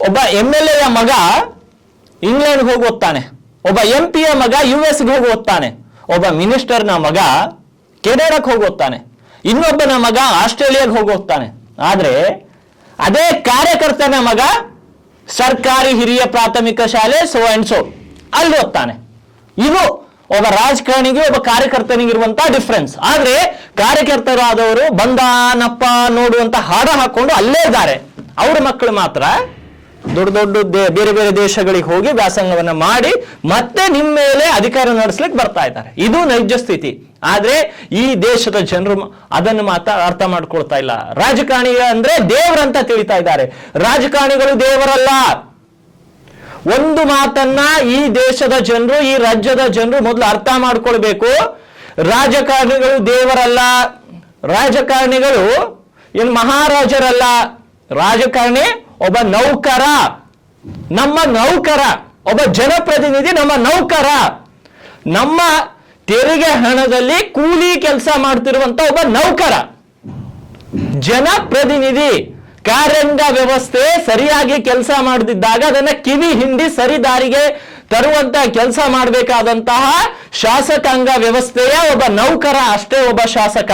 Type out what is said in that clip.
ಒಬ್ಬ MLA ಯ ಮಗ ಇಂಗ್ಲೆಂಡ್ಗೆ ಹೋಗಿ ಓದ್ತಾನೆ, ಒಬ್ಬ MP ಯ ಮಗ US ಗೆ ಹೋಗಿ ಓದ್ತಾನೆ, ಒಬ್ಬ ಮಿನಿಸ್ಟರ್ನ ಮಗ ಕೆನಡಾಕ್ಕೆ ಹೋಗಿ ಓದ್ತಾನೆ, ಇನ್ನೊಬ್ಬನ ಮಗ ಆಸ್ಟ್ರೇಲಿಯಾಗೆ ಹೋಗಿ ಓದ್ತಾನೆ. ಆದ್ರೆ ಅದೇ ಕಾರ್ಯಕರ್ತನ ಮಗ ಸರ್ಕಾರಿ ಹಿರಿಯ ಪ್ರಾಥಮಿಕ ಶಾಲೆ ಸೋ ಅಂಡ್ ಸೋ ಅಲ್ಲಿ ಓದ್ತಾನೆ. ಇದು ಒಬ್ಬ ರಾಜಕಾರಣಿಗೆ ಒಬ್ಬ ಕಾರ್ಯಕರ್ತನಿಗಿರುವಂತಹ ಡಿಫ್ರೆನ್ಸ್. ಆದ್ರೆ ಕಾರ್ಯಕರ್ತರಾದವರು ಬಂದಾನಪ್ಪ ನೋಡುವಂತ ಹಾಡ ಹಾಕೊಂಡು ಅಲ್ಲೇ ಇದ್ದಾರೆ. ಅವ್ರ ಮಕ್ಕಳು ಮಾತ್ರ ದೊಡ್ಡ ದೊಡ್ಡ ಬೇರೆ ಬೇರೆ ದೇಶಗಳಿಗೆ ಹೋಗಿ ವ್ಯಾಸಂಗವನ್ನ ಮಾಡಿ ಮತ್ತೆ ನಿಮ್ಮ ಮೇಲೆ ಅಧಿಕಾರ ನಡೆಸ್ಲಿಕ್ಕೆ ಬರ್ತಾ ಇದ್ದಾರೆ. ಇದು ನೈಜ ಸ್ಥಿತಿ. ಆದ್ರೆ ಈ ದೇಶದ ಜನರು ಅದನ್ನು ಮಾತ್ರ ಅರ್ಥ ಮಾಡ್ಕೊಳ್ತಾ ಇಲ್ಲ. ರಾಜಕಾರಣಿ ಅಂದ್ರೆ ದೇವರಂತ ತಿಳಿತಾ ಇದ್ದಾರೆ. ರಾಜಕಾರಣಿಗಳು ದೇವರಲ್ಲ. ಒಂದು ಮಾತನ್ನ ಈ ದೇಶದ ಜನರು, ಈ ರಾಜ್ಯದ ಜನರು ಮೊದಲು ಅರ್ಥ ಮಾಡ್ಕೊಳ್ಬೇಕು. ರಾಜಕಾರಣಿಗಳು ದೇವರಲ್ಲ, ರಾಜಕಾರಣಿಗಳು ಏನು ಮಹಾರಾಜರಲ್ಲ. ರಾಜಕಾರಣಿ ಒಬ್ಬ ನೌಕರ, ನಮ್ಮ ನೌಕರ, ಒಬ್ಬ ಜನಪ್ರತಿನಿಧಿ ನಮ್ಮ ನೌಕರ, ನಮ್ಮ ತೆರಿಗೆ ಹಣದಲ್ಲಿ ಕೂಲಿ ಕೆಲಸ ಮಾಡ್ತಿರುವಂತ ಒಬ್ಬ ನೌಕರ. ಜನಪ್ರತಿನಿಧಿ ಕಾರ್ಯಾಂಗ ವ್ಯವಸ್ಥೆ ಸರಿಯಾಗಿ ಕೆಲಸ ಮಾಡದಿದ್ದಾಗ ಅದನ್ನ ಕಿವಿ ಹಿಂಡಿ ಸರಿ ದಾರಿಗೆ ತರುವಂತ ಕೆಲಸ ಮಾಡಬೇಕಾದಂತಹ ಶಾಸಕಾಂಗ ವ್ಯವಸ್ಥೆಯ ಒಬ್ಬ ನೌಕರ ಅಷ್ಟೇ ಒಬ್ಬ ಶಾಸಕ.